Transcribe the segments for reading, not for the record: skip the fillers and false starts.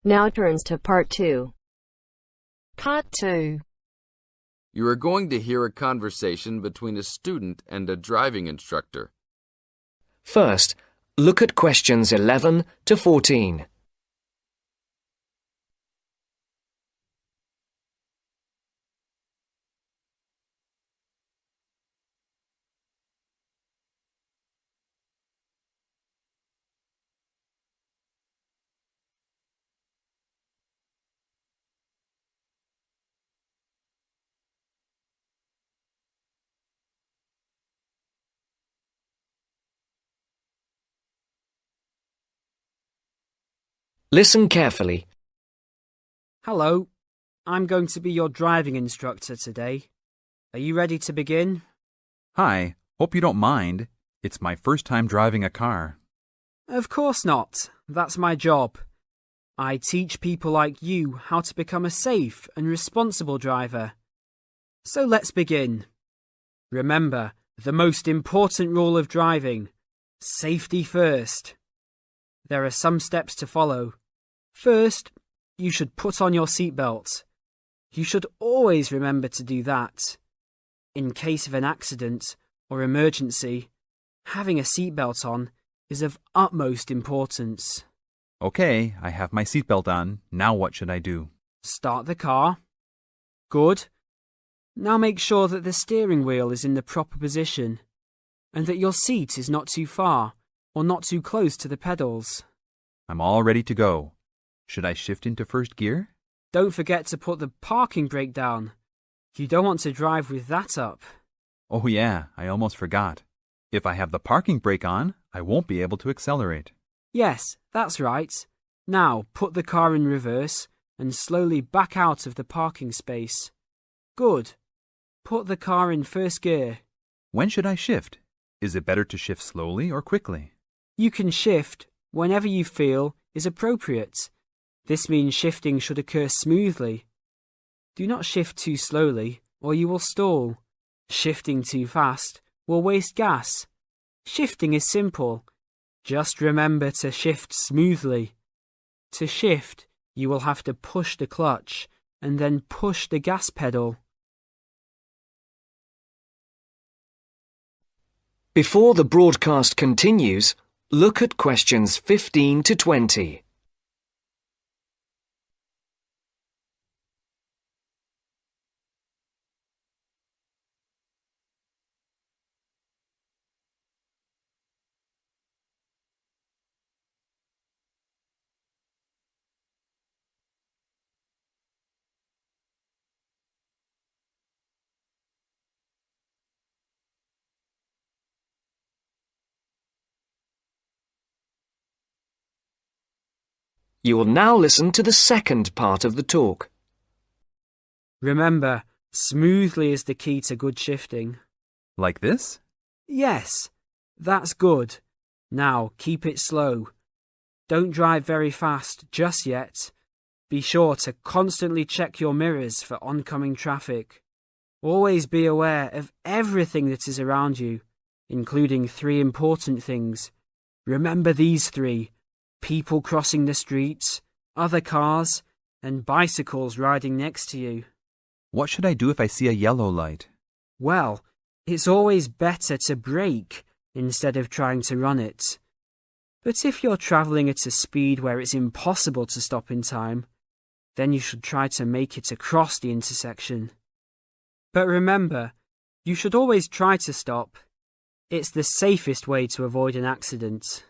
Now turns to Part 2. Part 2. You are going to hear a conversation between a student and a driving instructor. First, look at questions 11 to 14. Listen carefully. Hello, I'm going to be your driving instructor today. Are you ready to begin? Hi, hope you don't mind. It's my first time driving a car. Of course not. That's my job. I teach people like you how to become a safe and responsible driver. So let's begin. Remember, the most important rule of driving: safety first. There are some steps to follow. First, you should put on your seatbelt. You should always remember to do that. In case of an accident or emergency, having a seatbelt on is of utmost importance. Okay, I have my seatbelt on. Now what should I do? Start the car. Good. Now make sure that the steering wheel is in the proper position and that your seat is not too far or not too close to the pedals. I'm all ready to go. Should I shift into first gear? Don't forget to put the parking brake down. You don't want to drive with that up. Oh yeah, I almost forgot. If I have the parking brake on, I won't be able to accelerate. Yes, that's right. Now put the car in reverse and slowly back out of the parking space. Good. Put the car in first gear. When should I shift? Is it better to shift slowly or quickly? You can shift whenever you feel is appropriate. This means shifting should occur smoothly. Do not shift too slowly or you will stall. Shifting too fast will waste gas. Shifting is simple. Just remember to shift smoothly. To shift, you will have to push the clutch and then push the gas pedal. Before the broadcast continues, look at questions 15 to 20. You will now listen to the second part of the talk. Remember, smoothly is the key to good shifting. Like this? Yes, that's good. Now keep it slow. Don't drive very fast just yet. Be sure to constantly check your mirrors for oncoming traffic. Always be aware of everything that is around you, including 3 important things. Remember these 3: people crossing the streets, other cars, and bicycles riding next to you. What should I do if I see a yellow light? Well, it's always better to brake instead of trying to run it. But if you're travelling at a speed where it's impossible to stop in time, then you should try to make it across the intersection. But remember, you should always try to stop. It's the safest way to avoid an accident.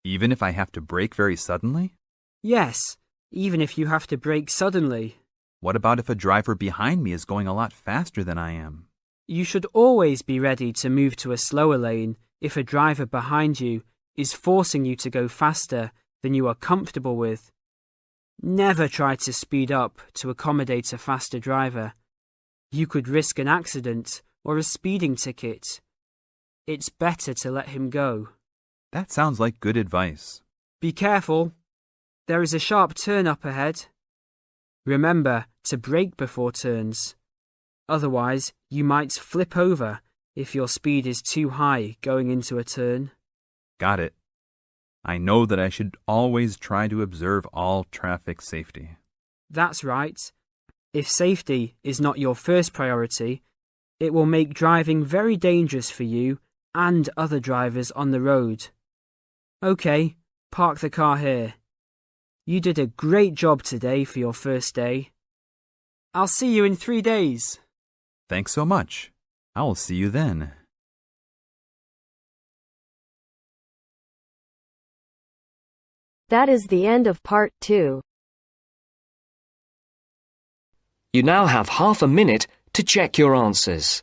Even if I have to brake very suddenly? Yes, even if you have to brake suddenly. What about if a driver behind me is going a lot faster than I am? You should always be ready to move to a slower lane if a driver behind you is forcing you to go faster than you are comfortable with. Never try to speed up to accommodate a faster driver. You could risk an accident or a speeding ticket. It's better to let him go. That sounds like good advice. Be careful. There is a sharp turn up ahead. Remember to brake before turns. Otherwise, you might flip over if your speed is too high going into a turn. Got it. I know that I should always try to observe all traffic safety. That's right. If safety is not your first priority, it will make driving very dangerous for you and other drivers on the road. Okay, park the car here. You did a great job today for your first day. I'll see you in 3 days. Thanks so much. I will see you then. That is the end of part 2. You now have half a minute to check your answers.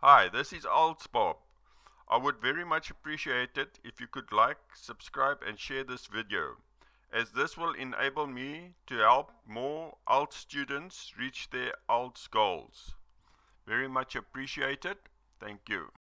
Hi, this is IELTS Bob. I would very much appreciate it if you could like, subscribe and share this video, as this will enable me to help more IELTS students reach their IELTS goals. Very much appreciated. Thank you.